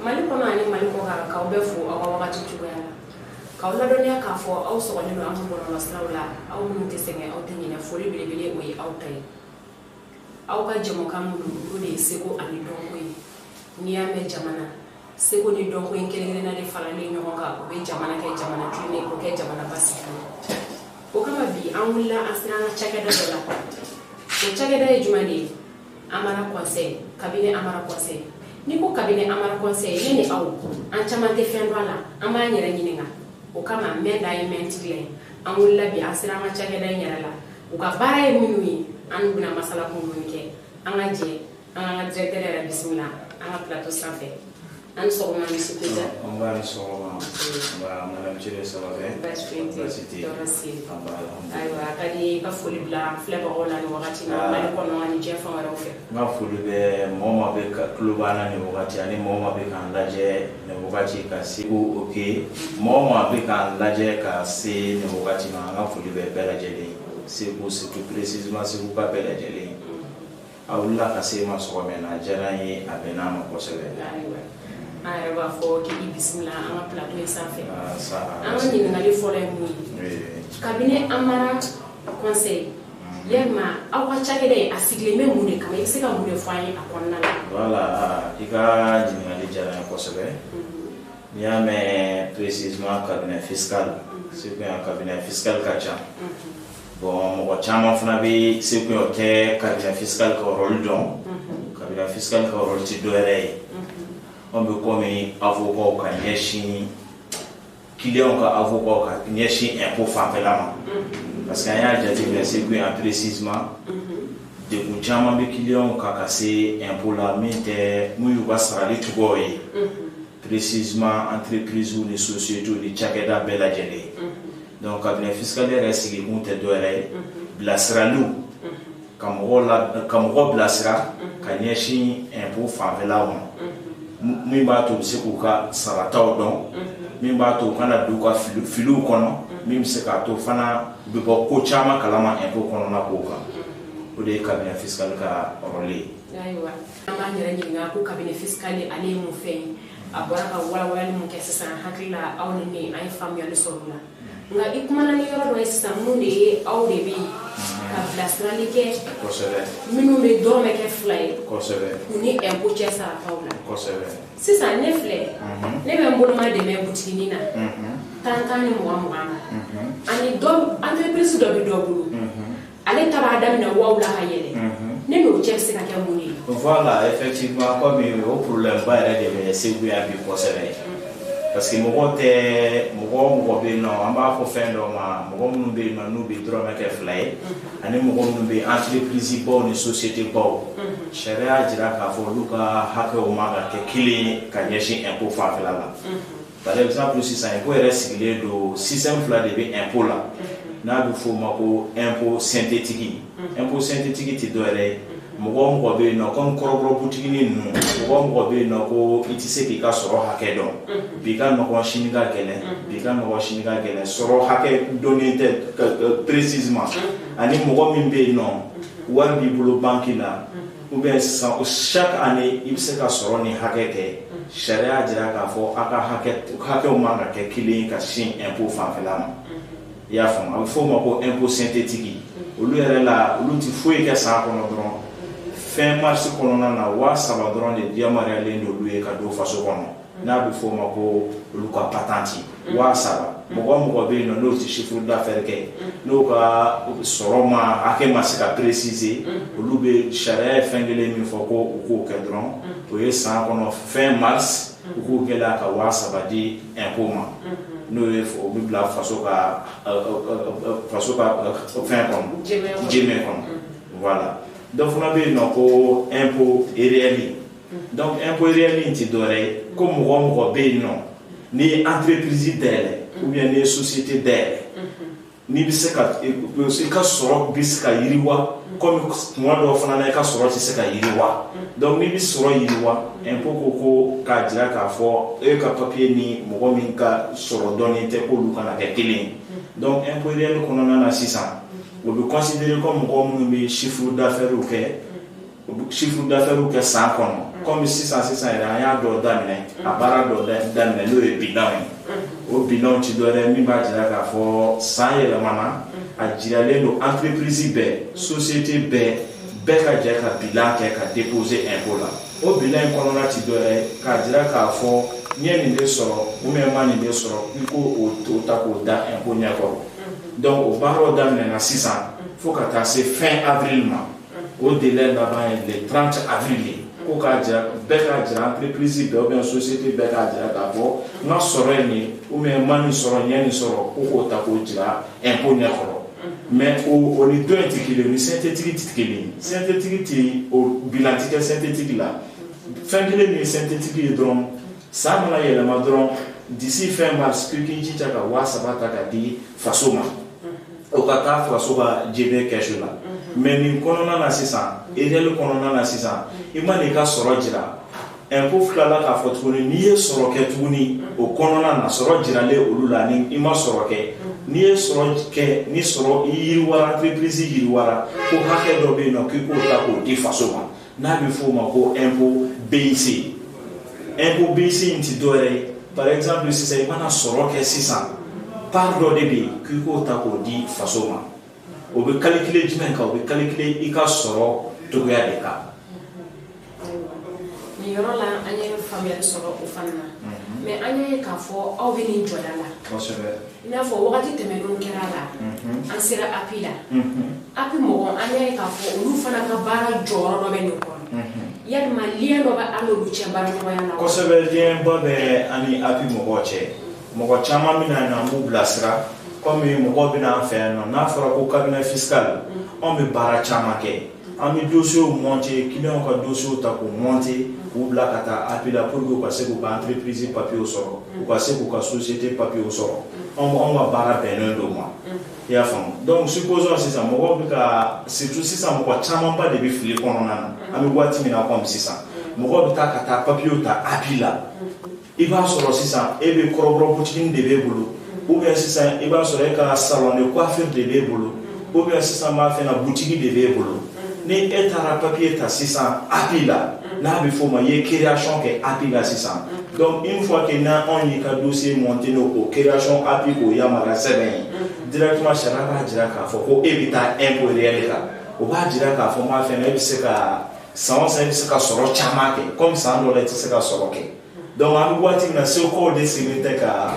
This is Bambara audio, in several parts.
mali kono ani mali ko ka be fu aw wakati tuya ka wala donia ka fo aw so ni no amu bono nasrawla aw mun te senge aw tanyina fori bele oyi aw tay aw ka jamo kam do de seko ani donko ni ame jamana seko ni donko kele na de fala ni nyoko ka ko be jamana ke jamana tuni ko ke jamana basika o kama bi an wala asrana chagada dola o chagada e jumani amara conseil cabinet amara conseil ni ko cabinet amara conseil ni aw an chamante fendwala ama nyere nyininga o kama menda yementile an wala bi asrana chagada nyerala o ka bara e minui an buna masala ko munike an aje an directeur de bismillah an plateau sanfé an so ma mi supeza on va so ma madame Chile Sababe aywa kadi ka foli bla fleba ola ni wakati na mali kono ani jefa wala ofe ma foli be moma be ka klubana ni wakati ani moma be kan laje ni wakati ka siku okay moma be kan laje ka si ni wakati na foli be bela jeli siku précisément siku ka bela jeli awulla ka se ma so mena jarani abena ma ko sele aywa fo ki bismillah an plateau sanfé an ni ngali fole mu cabinet amara conseil yema aw ka chagede asigle me mu de kama yise ka mu de fani akonna voilà ika jingali jarani ko sele ya mais précisément cabinet fiscal c'est bien cabinet fiscal kacha bon mo chama fana bi c'est que cabinet fiscal ko rôle don cabinet fiscal ko rôle ti doere on be comme avocat ka nyeshi client ka avocat ka nyeshi impôt famela parce que ya jati c'est que précisément de chama be client ka kase impôt la mite mu yuba sarali tugoyi précisément entreprise ou les sociétés ou les chakeda bela jeli donc cabinet fiscal reste qui compte doere blasralu kamro blasra kanyeshi impôt famela mi ba to se ko ka sarata don mi ba to kana du ka filu kono mi se ka to fana be ko chama kalama impôt kono na ko ka o de cabinet fiscal ka role aywa ama nyere nyinga ko cabinet fiscal ale mu fe abara ka wala mu ke sasa hakila aw ni ay fam ya le sorula nga ikumana ni yoro do sasa mu de aw de bi ka blasrali ke ko sele minu be do me ke fly ko sele ni impôt chesa paula ko sele sisa ne fle ne be mbulma de me butini na tantani mo ani do entreprise do be do bulu ale taba adam na wawla hayele ne no chefse ka kamuni voilà effectivement comme au problème ba era de c'est bien bi ko sele parce que mo be no amba ko fendo ma mo mu be no no be drama ke fly ani mo mu be entreprise bo ni société bo sharia jira ka fo luka haka o maga ke kili ka nyeshi impôt fa la par exemple si ça impôt est siglé do système fla de be impôt la na be fo mako impôt synthétique ti do ere mo be no comme korobro boutique ni no mo be no ko itise ki ka soro hake don bi ka no ko shiniga gele soro hake donné précisément ani mo min be no war bi bulo banki la ou bien chaque année il se ka soro ni hake ke sharia jira ka fo aka hake o manga ke kili ka shin impôt famela ya fama il faut mako impôt synthétique olu yɛrɛ la olu ti foyi kɛ san kɔnɔ dɔrɔn fin mars kɔnɔna na wa saba dɔrɔn de yamaruyalen de olu ye ka don faso kɔnɔ n'a bɛ fɔ o ma ko olu ka patenti wa saba mɔgɔ bɛ yen nɔ n'o ti chiffre d'affaires kɛ n'o ka sɔrɔ ma hakɛ ma se ka préciser olu bɛ sariya ye fɛn kelen min fɔ ko u k'o kɛ dɔrɔn o ye san kɔnɔ fin mars u k'o gɛlɛya ka wa saba di impôt ma n'o ye o bɛ bila faso ka fɛn kɔnɔ jɛmɛ kɔnɔ voilà donc fana bɛ yen nɔ ko impôt réel donc impôt réel ti dɔwɛrɛ ye ko mɔgɔ bɛ yen nɔ ni entreprise dayɛlɛ ou bien ni société dayɛlɛ ni bɛ se ka i ka sɔrɔ bɛ se ka yiriwa comme tuma dɔw fana na i ka sɔrɔ tɛ se ka yiriwa donc ni bɛ sɔrɔ yiriwa impôt ko k'a jira k'a fɔ e ka papier ni mɔgɔ min ka sɔrɔ dɔɔnin tɛ k'olu kana kɛ kelen ye donc impôt réel kɔnɔna na sisan o bɛ considérer comme mɔgɔ minnu bɛ chiffre d'affaires kɛ san kɔnɔ comme sisan yɛrɛ an y'a dɔ daminɛ a baara dɔ daminɛ n'o ye bilan ye o bilan ti dɔ wɛrɛ min b'a jira k'a fɔ san yɛlɛmana a jiralen don entreprise bɛɛ société bɛɛ ka jɛ ka bilan kɛ ka déposer impôt la o bilan in kɔnɔna ti dɔ wɛrɛ k'a jira k'a fɔ n ye nin de sɔrɔ ou bien ma nin de sɔrɔ i ko o ta k'o da impôt ɲɛkɔrɔ donc o baaraw daminɛna sisan fo ka taa se fin avril ma o délai laban ye le 30 avril ye ko k'a jira bɛɛ k'a jira entreprise bɛɛ ou bien société bɛɛ k'a jira k'a fɔ n ka sɔrɔ ye nin ou bien ma nin sɔrɔ n ye nin sɔrɔ ko k'o ta k'o jira impôt ɲɛkɔrɔ mais o ni dɔ in ti kelen ni synthétique ti kelen synthétique ti o bilan ti kɛ synthétique la fɛn kelen min ye synthétique ye dɔrɔn san mana yɛlɛma dɔrɔn d'ici fin mars k'i k'i jija ka 300 ta ka di faso ma o ka taa faso ka jebe kɛsu la mais nin kɔnɔna na sisan réel kɔnɔna na sisan i ma n'i ka sɔrɔ jira impôt filala k'a fɔ tuguni n'i ye sɔrɔ kɛ tuguni o kɔnɔna na sɔrɔ jiralen olu la ni i ma sɔrɔ kɛ n'i ye sɔrɔ kɛ ni sɔrɔ i yiriwara entreprise yiriwara ko hakɛ dɔ bɛ yen nɔ k'i k'o ta k'o di faso ma n'a bɛ f'o ma ko impôt BIC impôt BIC in ti dɔ wɛrɛ ye par exemple sisan i mana sɔrɔ kɛ sisan part dɔ de bɛ yen k'i k'o ta k'o di faso ma o bɛ calculer jumɛn kan o bɛ calculer i ka sɔrɔ togoya de kan. Nin yɔrɔ la an ye faamuyali sɔrɔ o fana na mais an ye k'a fɔ aw bɛ nin jɔda la kosɛbɛ i n'a fɔ wagati tɛmɛnenw kɛra la an sera API la API mɔgɔ an y'a ye k'a fɔ olu fana ka baara jɔyɔrɔ dɔ bɛ nin kɔnɔ yalima lien dɔ bɛ an n'olu cɛ baaraɲɔgɔnya la kosɛbɛ lienba bɛ ani API mɔgɔw cɛ mɔgɔ caman bɛ na yan an b'u bilasira comme mɔgɔw bɛ na an fɛ yan nɔ n'a fɔra ko cabinet fiscal anw bɛ baara caman kɛ an bɛ dossiers monter clients ka dossiers ta k'u monter k'u bila ka taa API la pour que u ka se k'u ka entreprise papier sɔrɔ u ka se k'u ka société papier sɔrɔ anw ka baara bɛnnen don ma i y'a faamu donc supposons sisan mɔgɔw bɛ ka surtout sisan mɔgɔ camanba de bɛ fili kɔnɔna na an bɛ waati min na comme sisan mɔgɔw bɛ taa ka taa papier ta API la i b'a sɔrɔ sisan e bɛ kɔrɔbɔrɔ boutique de b'e bolo ou bien sisan i b'a sɔrɔ e ka salon de coiffure de b'e bolo ou bien sisan b'a fɛ na boutique de b'e bolo ni e taara papier ta sisan API la n'a bɛ f'o ma i ye création kɛ API la sisan donc une fois que n'anw y'i ka dossier monter n'o création API k'o yamaruya sɛbɛn ye directement sariya b'a jira k'a fɔ ko e bɛ taa impôt réel kan o b'a jira k'a fɔ n b'a fɛ na e bɛ se ka san o san e bɛ se ka sɔrɔ caman kɛ comme san dɔ la i tɛ se ka sɔrɔ kɛ donc an bɛ waati min na SECO de sigilen tɛ ka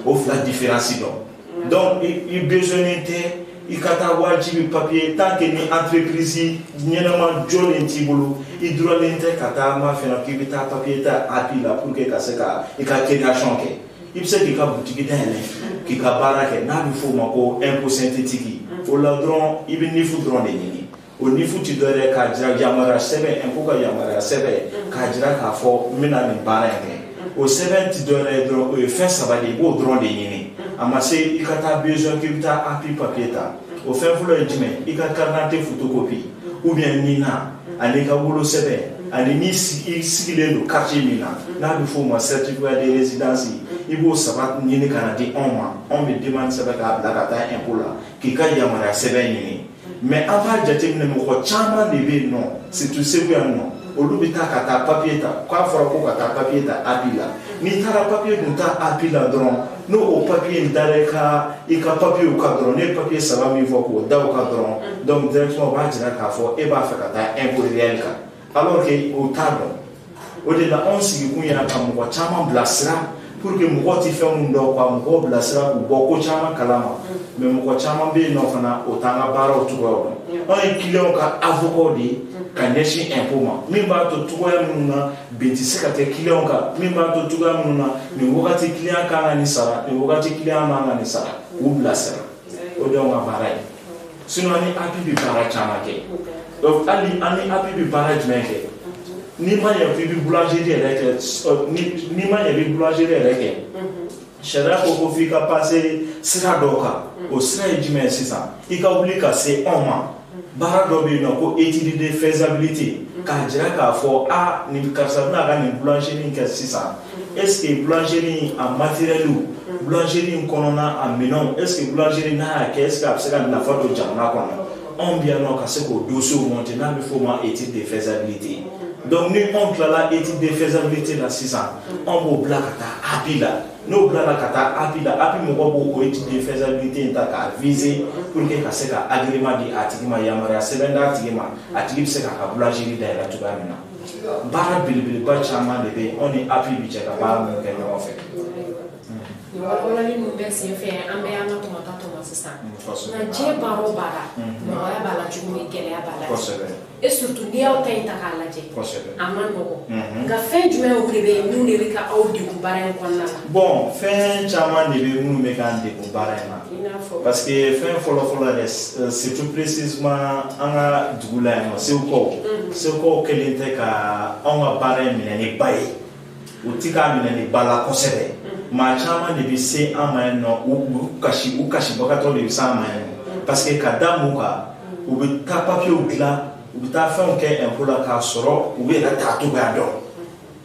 o fila différence dɔn donc i besoin tɛ i ka taa wajibi papier tant que ni entreprise ɲɛnama jɔlen t'i bolo i droitlen tɛ ka taa n b'a fɛ na k'i bɛ taa papier ta API la pour que ka se ka i ka création kɛ i bɛ se k'i ka boutique dayɛlɛ k'i ka baara kɛ n'a bɛ f'o ma ko impôt synthétique o la dɔrɔn i bɛ NIF dɔrɔn de ɲini o NIF ti dɔ wɛrɛ k'a jira yamaruya sɛbɛn impôt ka yamaruya sɛbɛn k'a jira k'a fɔ n bɛna nin baara in kɛ o sɛbɛn ti dɔ wɛrɛ ye dɔrɔn o ye fɛn saba de ye i b'o dɔrɔn de ɲini a ma se i ka taa besoin k'i bɛ taa API papier ta o fɛn fɔlɔ ye jumɛn i ka carte d'identité photocopie ou bien NINA ani ka wolo sɛbɛn ani ni i sigilen don quartier min na n'a bɛ f'o ma certificat de résidence i b'o saba ɲini ka na di anw ma anw bɛ demande sɛbɛn k'a bila ka taa impôt la k'i ka yamaruya sɛbɛn ɲini mais an b'a jateminɛ mɔgɔ caman de bɛ yen nɔ surtout Segu yan nɔ olu bɛ taa ka taa papier ta k'a fɔra ko ka taa papier ta API la n'i taara papier dun ta API la dɔrɔn n'o o papier in dara i ka papier ka dɔrɔn ne papier saba min fɔ k'o da o ka dɔrɔn donc directement o b'a jira k'a fɔ e b'a fɛ ka taa impôt réel kan alors que o t'a dɔn o de la anw sigikun yɛrɛ ka mɔgɔ caman bilasira pour que mɔgɔ tɛ fɛn min dɔn quoi mɔgɔw bilasira k'u bɔ ko caman kalama mais mɔgɔ caman bɛ yen nɔ fana o t'an ka baaraw cogoyaw dɔn anw ye clients ka avocat de ye ka ɲɛsin impôt ma min b'a to cogoya minnu na bin tɛ se ka kɛ clients kan min b'a to cogoya minnu na nin wagati client kan ka nin sara nin wagati client man ka nin sara k'u bilasira o de y'anw ka baara ye sinon ani API bɛ baara caman kɛ donc hali ani API bɛ baara jumɛn kɛ n'i ma ɲɛ k'i bɛ boulangerie yɛrɛ kɛ n'i ma ɲɛ i bɛ boulangerie yɛrɛ kɛ sariya ko f'i ka passer sira dɔw kan o sira ye jumɛn ye sisan i ka wuli ka se anw ma baara dɔ bɛ yen nɔ ko étude de faisabilité k'a jira k'a fɔ nin karisa bɛna ka nin boulangerie in kɛ sisan est ce que boulangerie a matériel boulangerie in kɔnɔna a minɛnw est ce que boulangerie n'a y'a kɛ est ce que a bɛ se ka nafa don jamana kɔnɔ anw bɛ yan nɔ ka se k'o dossier monter n'a bɛ f'o ma étude de faisabilité Donc ni on tilala étude de faisabilité la sisan on b'o bila ka taa API la n'o bilala ka taa API la API mɔgɔ b'o o étude de faisabilité in ta k'a viser pour que ka se ka agrément di a tigi ma yamaruya sɛbɛn d'a tigi ma a tigi bɛ se k'a ka boulangerie dayɛlɛ cogoya min na baara belebeleba caman de bɛ yen anw ni API bi cɛ ka baara minnu kɛ ɲɔgɔn fɛ. Ni walawalali ninnu bɛɛ senfɛ an bɛɛ y'an ka tɔmɔ sisan nka diɲɛ baara o baara nɔgɔya b'a la cogo min gɛlɛya b'a la et surtout n'i y'aw ta in ta k'a lajɛ a man nɔgɔn nka fɛn jumɛnw de bɛ yen minnu de bɛ ka aw degun baara in kɔnɔna la. Bon fɛn caman de bɛ minnu bɛ k'an degun baara in na parce que fɛn fɔlɔ-fɔlɔ yɛrɛ surtout précisément an ka dugu la yan nɔ Sekukaw kɛlen tɛ ka anw ka baara in minɛ ni ba ye u ti k'a minɛ ni ba la kosɛbɛ. Maa caman de bɛ se an ma yan nɔ u kasibagatɔ de bɛ se an ma yan nɔ parce que ka da mun kan u bɛ taa papiyew dilan u bɛ taa fɛnw kɛ impôt la k'a sɔrɔ u bɛ yɛrɛ t'a togoya dɔn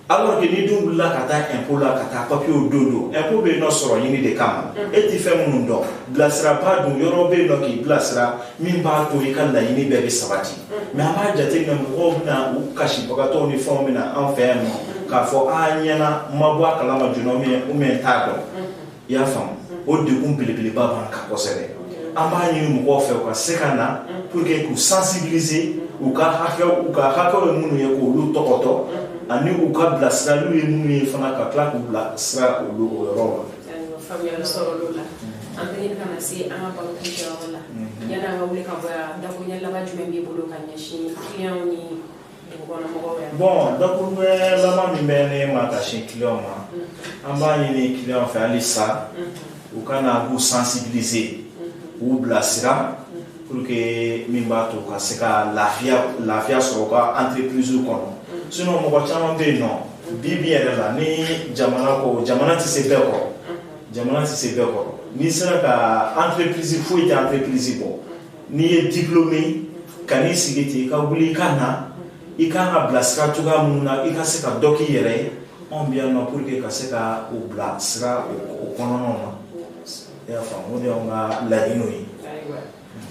alors que ni dun wulila ka taa impôt la ka taa papiyew don impôt bɛ yen nɔ sɔrɔ ɲini de kama e tɛ fɛn minnu dɔn bilasiraba dun yɔrɔ bɛ yen nɔ k'i bilasira min b'a to i ka laɲini bɛɛ bɛ sabati mais an b'a jateminɛ mɔgɔw bɛna u kasibagatɔw ni fɛnw bɛna an fɛ yan nɔ k'a fɔ a ɲɛna ma bɔ a kalama joona ou bien t'a dɔn i y'a faamu o degun belebeleba b'an kan kosɛbɛ an b'a ɲini mɔgɔw fɛ u ka se ka na pour que k'u sensibiliser u ka hakɛw ye minnu ye k'olu tɔgɔtɔ ani u ka bilasiraliw ye minnu ye fana ka tila k'u bilasira olu o yɔrɔ la. Faamuyali sɔrɔ olu la an bɛ ɲini ka na se an ka baro kuncɛyɔrɔ la yanni an ka wuli ka bɔ yan dakuruɲɛ laban jumɛn b'i bolo ka ɲɛsin clients ni dugukɔnɔmɔgɔw ye. Bon dakuruɲɛ laban min bɛ ne ma ka sin clients ma an b'a ɲini clients fɛ halisa u ka na k'u sensibiliser k'u bilasira pour que min b'a to ka se ka lafiya sɔrɔ u ka entreprise kɔnɔ sinon mɔgɔ caman bɛ yen nɔ bi yɛrɛ la ni jamana tɛ se bɛɛ kɔrɔ n'i sera ka entreprise foyi tɛ entreprise bɔ n'i ye diplômé ka n'i sigi ten i ka wuli i ka na i kan ka bilasira cogoya minnu na i ka se ka dɔ k'i yɛrɛ ye anw bɛ yan nɔ pour que ka se ka o bilasira o kɔnɔnaw na i y'a faamu o de y'anw ka laɲiniw ye.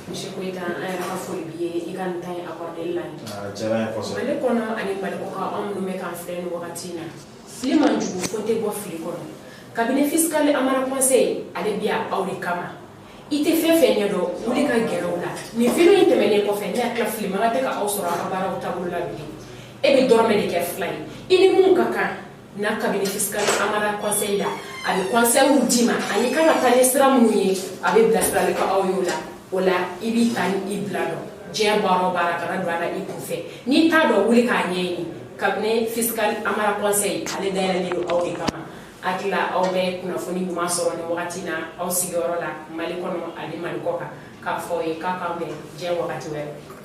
Monsieur Koyita an yɛrɛ ka foli b'i ye i ka nin temps in accordé la nin. A diyara n ye kosɛbɛ. Mali kɔnɔ ani Mali kɔkan anw minnu bɛ k'an filɛ nin wagati in na fili man jugu fo tɛ bɔ fili kɔnɔ cabinet fiscal amara conseil ale bɛ yan aw de kama i tɛ fɛn fɛn ɲɛdɔn wuli ka gɛrɛ u la nin video in tɛmɛnen kɔfɛ ne hakili la filimaga tɛ ka aw sɔrɔ a ka baaraw taabolo la bilen e bɛ dɔrɔmɛ de kɛ fila ye i ni mun ka kan na cabinet fiscal amara conseil la a bɛ conseil d'i ma ani kan ka taa ni sira minnu ye a bɛ bilasirali kɛ aw ye o la o la i b'i ta ni i bila dɔn diɲɛ baara o baara kana don a la i kunfɛ n'i t'a dɔn wuli k'a ɲɛɲini cabinet fiscal amara conseil ale dayɛlɛlen don aw de kama hakili la aw bɛ kunnafoni ɲuman sɔrɔ nin wagati na aw sigiyɔrɔ la Mali kɔnɔ ani Mali kɔkan k'a fɔ ye k'a k'an bɛn diɲɛ wagati wɛrɛ.